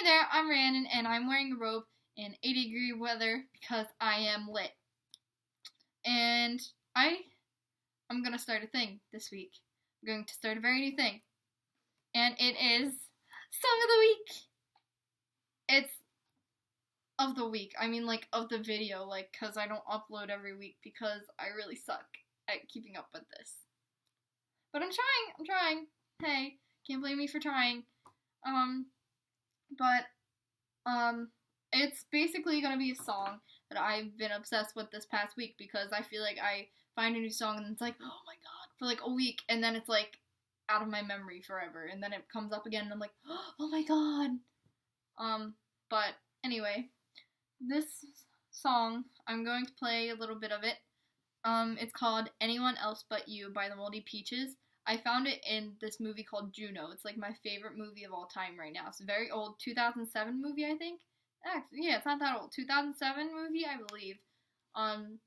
Hey there, I'm Rhiannon, and I'm wearing a robe in 80-degree weather because I am lit. And I'm gonna start a thing this week. I'm going to start a very new thing. And it is Song of the Week! It's of the week. I mean, like, of the video, like, because I don't upload every week because I really suck at keeping up with this. But I'm trying. Hey, can't blame me for trying. But it's basically gonna be a song that I've been obsessed with this past week because I feel like I find a new song and it's like, oh my god, for like a week, and then it's like out of my memory forever, and then it comes up again and I'm like, oh my god. But anyway, this song, I'm going to play a little bit of it. It's called Anyone Else But You by the Moldy Peaches. I found it in this movie called Juno. It's like my favorite movie of all time right now. It's a very old 2007 movie, I think. Actually, yeah, it's not that old. 2007 movie, I believe.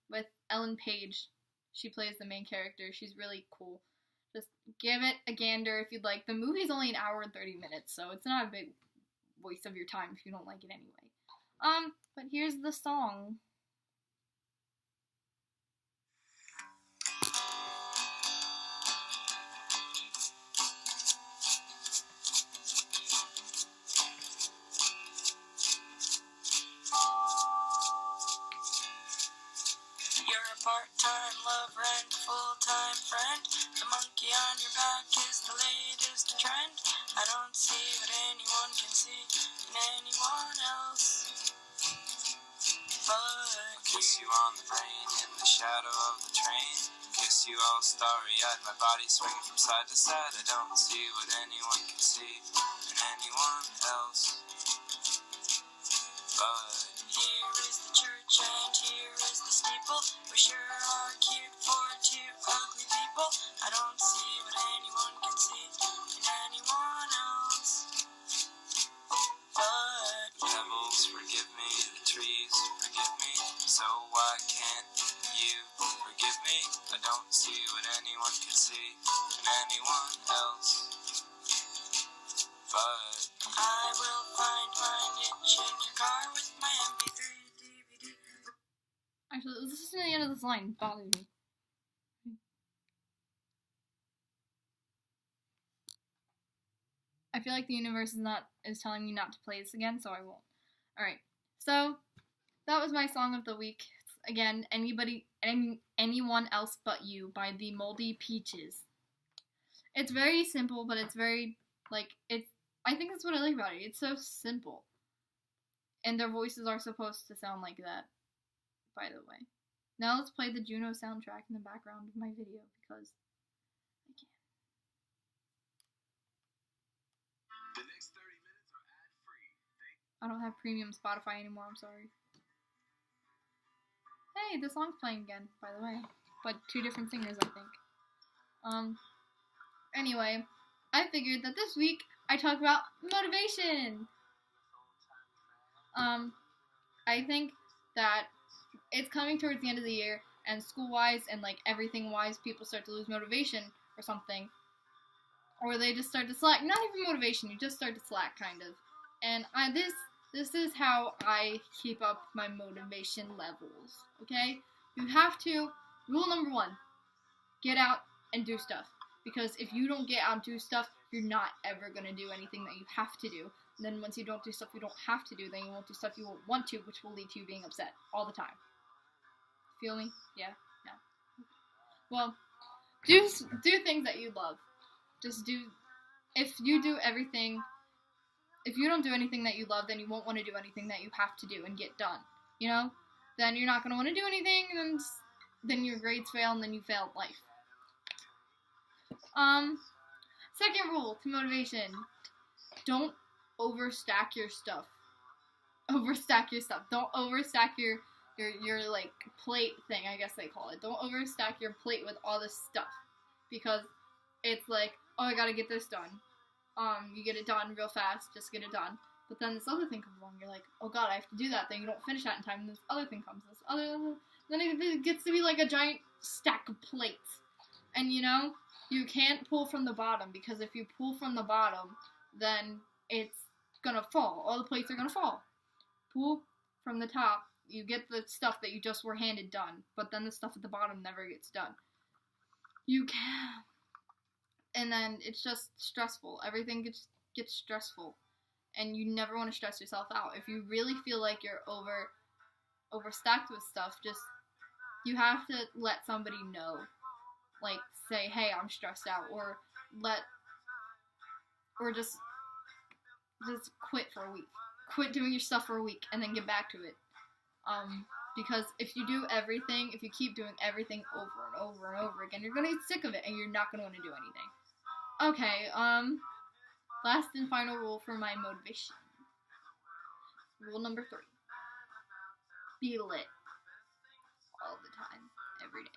With Ellen Page. She plays the main character. She's really cool. Just give it a gander if you'd like. The movie's only an hour and 30 minutes, so it's not a big waste of your time if you don't like it anyway. But here's the song. You're a part-time lover and a full-time friend. The monkey on your back is the latest trend. I don't see what anyone can see in anyone else but kiss you on the brain in the shadow of the train. Kiss you all starry-eyed, my body swinging from side to side. I don't see what anyone can see in anyone else but here is the church and here is the steeple. We sure are cute for two ugly people. I don't see what anyone can see in anyone else but pebbles forgive me, the trees forgive me, so why can't you forgive me? I don't see what anyone can see in anyone else but I will find my niche in your car with my MP3 DVD. Actually, let's listen to the end of this line. It bothers me. I feel like the universe is telling me not to play this again, so I won't. Alright, so that was my song of the week. Again, Anyone Else But You by the Moldy Peaches. It's very simple, but it's very, I think that's what I like about it. It's so simple. And their voices are supposed to sound like that, by the way. Now let's play the Juno soundtrack in the background of my video, because I can. The next 30 minutes are ad-free. I don't have premium Spotify anymore, I'm sorry. Hey, the song's playing again, by the way. But two different singers, I think. Anyway, I figured that this week I talk about motivation. I think that it's coming towards the end of the year, and school-wise and like everything-wise, people start to lose motivation or something, or they just start to slack. Not even motivation, you just start to slack, kind of. And this is how I keep up my motivation levels. Okay, you have to. Rule number 1: get out and do stuff. Because if you don't get out and do stuff, you're not ever gonna do anything that you have to do. And then once you don't do stuff you don't have to do, then you won't do stuff you won't want to, which will lead to you being upset all the time. Feel me? Yeah? No. Well, do things that you love. Just do. If you don't do anything that you love, then you won't want to do anything that you have to do and get done. You know? Then you're not gonna want to do anything, and then your grades fail, and then you failed life. Second rule to motivation: don't overstack your stuff. Don't overstack your like plate thing, I guess they call it. Don't overstack your plate with all this stuff, because it's like, oh, I gotta get this done. You get it done real fast, just get it done. But then this other thing comes along, you're like, oh god, I have to do that thing. You don't finish that in time, and this other thing comes. Then it gets to be like a giant stack of plates. And you know, you can't pull from the bottom, because if you pull from the bottom, then it's gonna fall. All the plates are gonna fall. Pull from the top. You get the stuff that you just were handed done, but then the stuff at the bottom never gets done. You can, and then it's just stressful. Everything gets stressful, and you never want to stress yourself out. If you really feel like you're overstacked with stuff, just you have to let somebody know, like say, hey, I'm stressed out, or just quit for a week. Quit doing your stuff for a week and then get back to it. Because if you do everything, if you keep doing everything over and over and over again, you're gonna get sick of it and you're not gonna want to do anything. Okay, last and final rule for my motivation. Rule number 3. Be lit. All the time. Every day.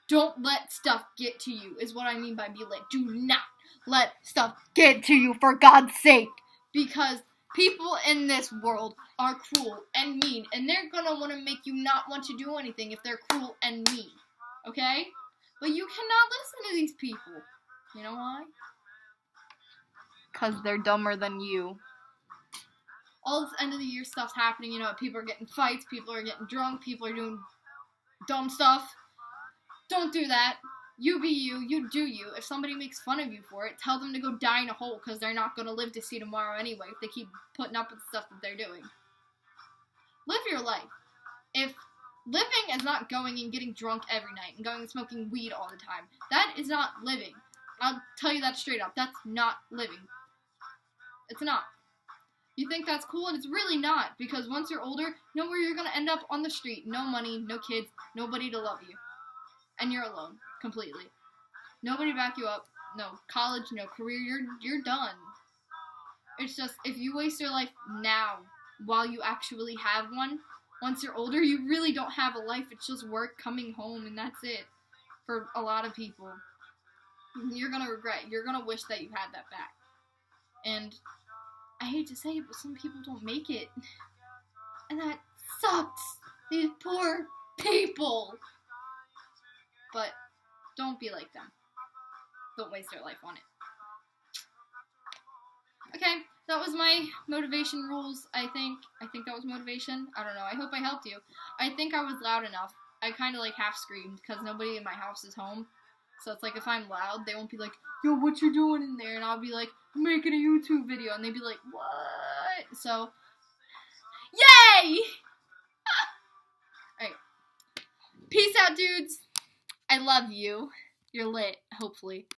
Don't let stuff get to you, is what I mean by be lit. Do not let stuff get to you, for God's sake. Because people in this world are cruel and mean, and they're gonna want to make you not want to do anything if they're cruel and mean. Okay? But you cannot listen to these people. You know why? Because they're dumber than you. All this end of the year stuff's happening, you know, people are getting fights, people are getting drunk, people are doing dumb stuff. Don't do that. You be you, you do you. If somebody makes fun of you for it, tell them to go die in a hole, because they're not going to live to see tomorrow anyway if they keep putting up with the stuff that they're doing. Live your life. If living is not going and getting drunk every night and going and smoking weed all the time, that is not living. I'll tell you that straight up. That's not living. It's not. You think that's cool, and it's really not, because once you're older, you know where you're going to end up? On the street. No money, no kids, nobody to love you. And you're alone, completely. Nobody to back you up. No college, no career, you're done. It's just, if you waste your life now, while you actually have one, once you're older, you really don't have a life. It's just work, coming home, and that's it. For a lot of people. You're going to regret. You're going to wish that you had that back. And I hate to say it, but some people don't make it. And that sucks. These poor people. But don't be like them. Don't waste their life on it. Okay, that was my motivation rules, I think. I think that was motivation. I don't know. I hope I helped you. I think I was loud enough. I kind of like half screamed because nobody in my house is home. So it's like if I'm loud, they won't be like, yo, what you doing in there? And I'll be like, I'm making a YouTube video. And they'd be like, what? So, yay! Alright. Peace out, dudes. I love you. You're lit, hopefully.